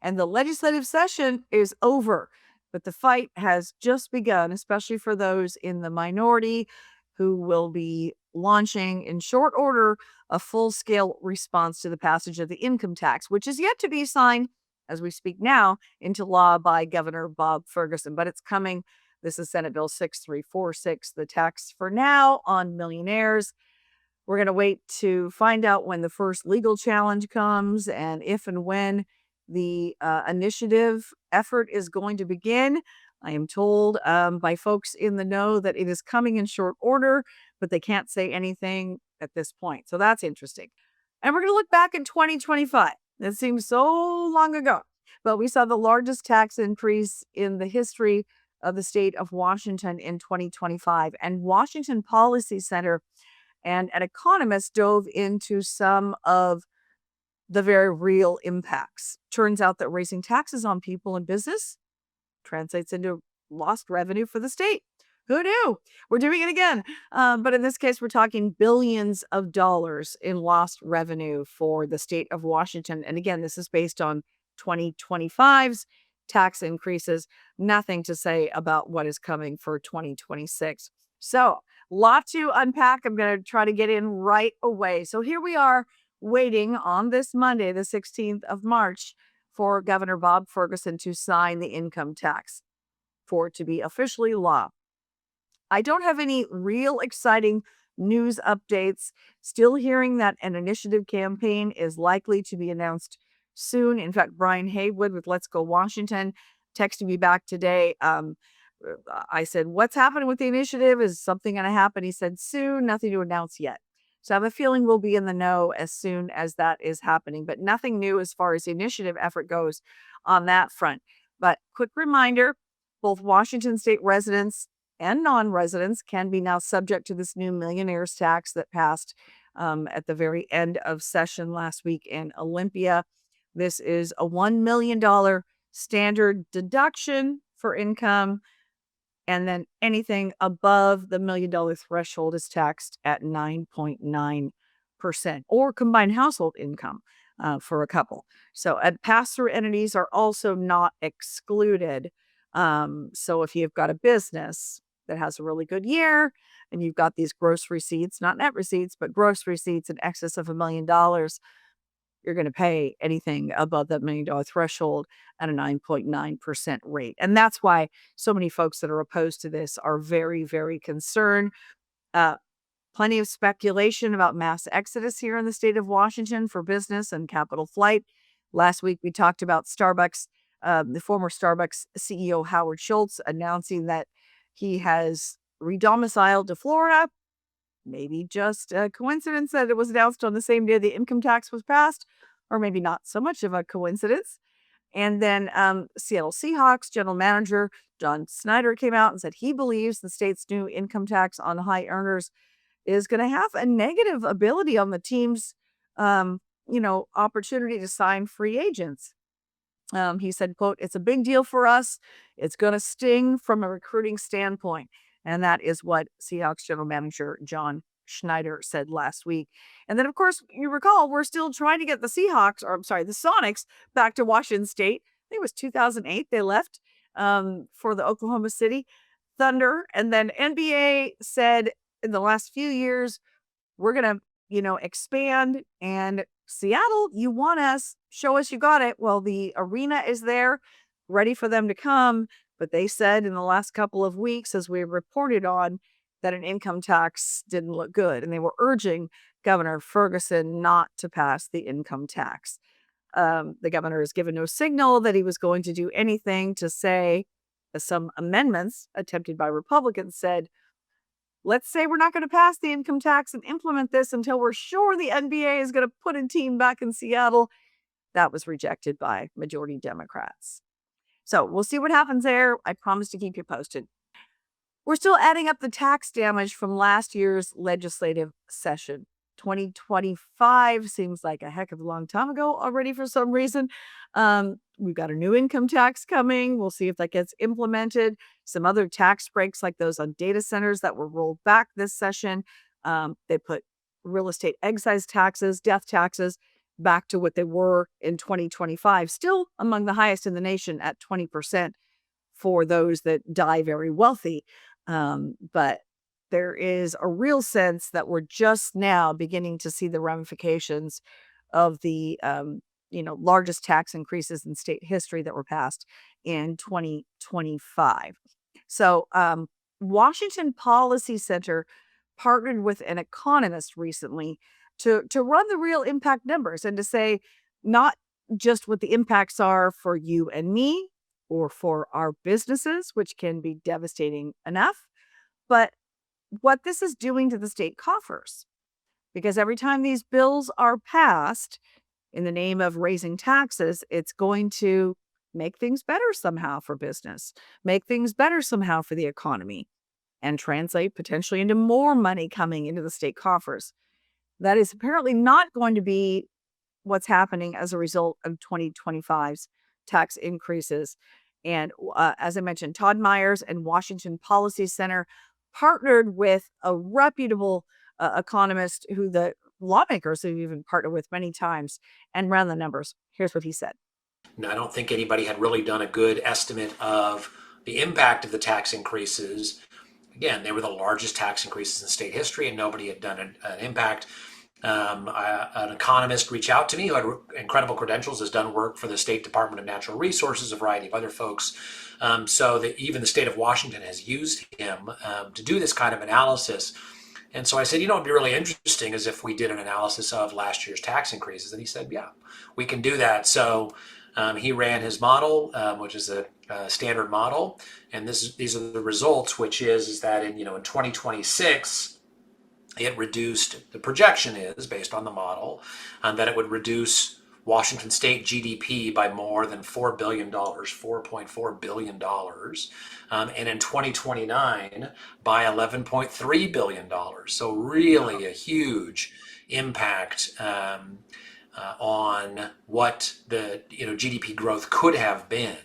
And the legislative session is over, but the fight has just begun, especially for those in the minority who will be launching in short order a full-scale response to the passage of the income tax, which is yet to be signed as we speak now into law by Governor Bob Ferguson, but it's coming. This is Senate Bill 6346, the tax for now on millionaires. We're going to wait to find out when the first legal challenge comes and if and when the initiative effort is going to begin. I am told by folks in the know that it is coming in short order, but they can't say anything at this point. So that's interesting. And we're going to look back in 2025. It seems so long ago, but we saw the largest tax increase in the history of the state of Washington in 2025. And Washington Policy Center and an economist dove into some of the very real impacts. Turns out that raising taxes on people and business translates into lost revenue for the state. Who knew? We're doing it again. But in this case, we're talking billions of dollars in lost revenue for the state of Washington. And again, this is based on 2025's tax increases. Nothing to say about what is coming for 2026. So, lot to unpack. I'm going to try to get in right away. So here we are waiting on this Monday, the 16th of March, for Governor Bob Ferguson to sign the income tax for it to be officially law. I don't have any real exciting news updates. Still hearing that an initiative campaign is likely to be announced soon. In fact, Brian Haywood with Let's Go Washington texted me back today. I said, what's happening with the initiative? Is something going to happen? He said, soon, nothing to announce yet. So I have a feeling we'll be in the know as soon as that is happening, but nothing new as far as the initiative effort goes on that front. But quick reminder, both Washington state residents and non-residents can be now subject to this new millionaires tax that passed at the very end of session last week in Olympia. This is a $1 million standard deduction for income. And then anything above the $1 million threshold is taxed at 9.9% or combined household income for a couple. So pass-through entities are also not excluded. So if you've got a business that has a really good year and you've got these gross receipts, not net receipts, but gross receipts in excess of $1 million, you're going to pay anything above that $1 million threshold at a 9.9% rate. And that's why so many folks that are opposed to this are very, very concerned. Plenty of speculation about mass exodus here in the state of Washington for business and capital flight. Last week, we talked about Starbucks, the former Starbucks CEO Howard Schultz announcing that he has redomiciled to Florida. Maybe just a coincidence that it was announced on the same day the income tax was passed, or maybe not so much of a coincidence. And then Seattle Seahawks general manager John Schneider came out and said he believes the state's new income tax on high earners is going to have a negative ability on the team's, opportunity to sign free agents. He said, quote, "It's a big deal for us. It's going to sting from a recruiting standpoint." And that is what Seahawks general manager John Schneider said last week. And then, of course, you recall, we're still trying to get the Sonics back to Washington State. I think it was 2008 they left for the Oklahoma City Thunder. And then NBA said in the last few years, we're going to, expand. And Seattle, you want us, show us you got it. Well, the arena is there, ready for them to come. But they said in the last couple of weeks, as we reported on, that an income tax didn't look good. And they were urging Governor Ferguson not to pass the income tax. The governor has given no signal that he was going to do anything to say, as some amendments attempted by Republicans said, let's say we're not going to pass the income tax and implement this until we're sure the NBA is going to put a team back in Seattle. That was rejected by majority Democrats. So we'll see what happens there. I promise to keep you posted. We're still adding up the tax damage from last year's legislative session. 2025 seems like a heck of a long time ago already for some reason. We've got a new income tax coming. We'll see if that gets implemented. Some other tax breaks like those on data centers that were rolled back this session. They put real estate excise taxes, death taxes back to what they were in 2025, still among the highest in the nation at 20% for those that die very wealthy. But there is a real sense that we're just now beginning to see the ramifications of the largest tax increases in state history that were passed in 2025. So, Washington Policy Center partnered with an economist recently to run the real impact numbers and to say not just what the impacts are for you and me or for our businesses, which can be devastating enough, but what this is doing to the state coffers. Because every time these bills are passed in the name of raising taxes, it's going to make things better somehow for business, make things better somehow for the economy, and translate potentially into more money coming into the state coffers. That is apparently not going to be what's happening as a result of 2025's tax increases. And as I mentioned, Todd Myers and Washington Policy Center partnered with a reputable economist who the lawmakers have even partnered with many times and ran the numbers. Here's what he said. No, I don't think anybody had really done a good estimate of the impact of the tax increases. Again, they were the largest tax increases in state history, and nobody had done an impact. An economist reached out to me who had incredible credentials, has done work for the State Department of Natural Resources, a variety of other folks. So that even the state of Washington has used him to do this kind of analysis. And so I said, it'd be really interesting is if we did an analysis of last year's tax increases. And he said, yeah, we can do that. So he ran his model, which is a standard model. And these are the results, which is that in 2026, it reduced, the projection is based on the model, that it would reduce Washington state GDP by more than $4 billion, $4.4 billion. And in 2029 by $11.3 billion. So really a huge impact on what the GDP growth could have been.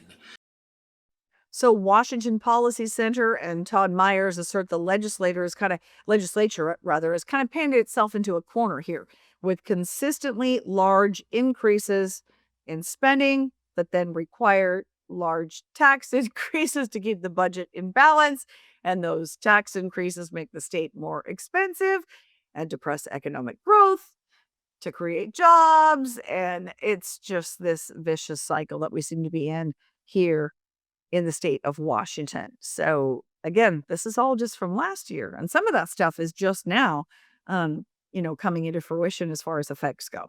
So Washington Policy Center and Todd Myers assert the legislature has kind of painted itself into a corner here with consistently large increases in spending that then require large tax increases to keep the budget in balance. And those tax increases make the state more expensive and depress economic growth to create jobs. And it's just this vicious cycle that we seem to be in here in the state of Washington. So again, this is all just from last year. And some of that stuff is just now, coming into fruition as far as effects go.